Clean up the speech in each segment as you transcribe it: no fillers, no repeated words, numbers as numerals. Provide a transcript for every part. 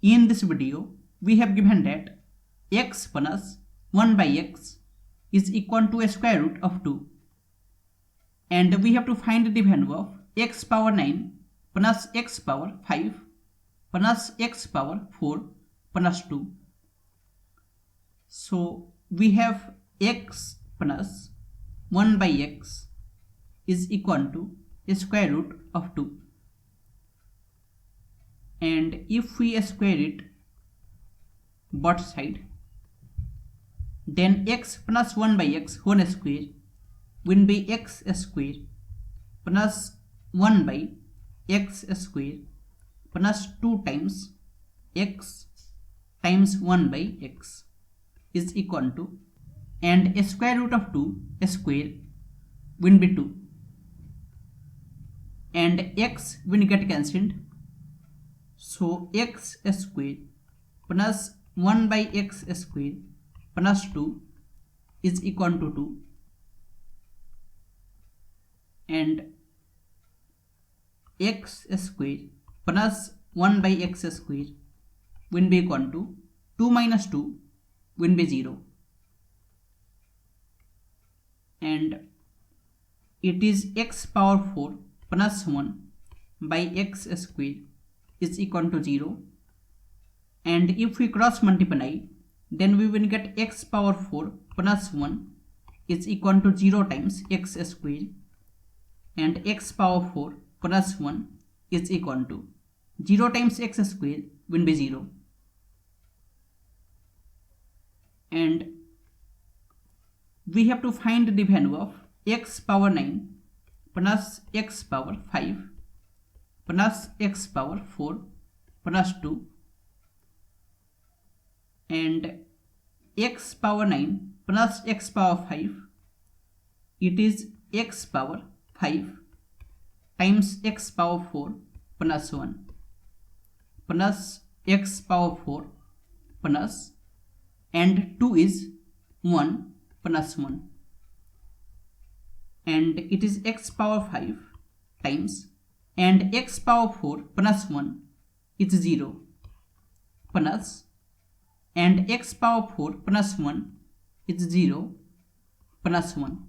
In this video, we have given that x plus 1 by x is equal to a square root of 2. And we have to find the value of x power 9 plus x power 5 plus x power 4 plus 2. So we have x plus 1 by x is equal to a square root of 2. And if we square it both sides, then x plus 1 by x whole square will be x square plus 1 by x square plus 2 times x times 1 by x is equal to, and a square root of 2 square will be 2, and x will get cancelled. So x square plus 1 by x square plus 2 is equal to 2, and x square plus 1 by x square will be equal to 2 minus 2 will be 0, and it is x power 4 plus 1 by x square is equal to 0, and if we cross multiply, then we will get x power 4 plus 1 is equal to 0 times x square, and x power 4 plus 1 is equal to 0 times x square will be 0, and we have to find the value of x power 9 plus x power 5 plus x power 4 plus 2, and x power 9 plus x power 5, it is x power 5 times x power 4 plus 1 plus x power 4 plus, and 2 is 1 plus 1, and it is x power 5 times, and x power 4 plus 1 is 0 plus, and x power 4 plus 1 is 0 plus 1,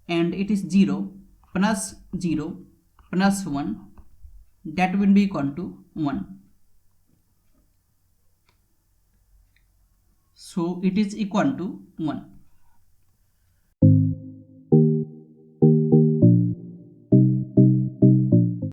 and it is 0 plus 0 plus 1, that will be equal to 1. So it is equal to 1.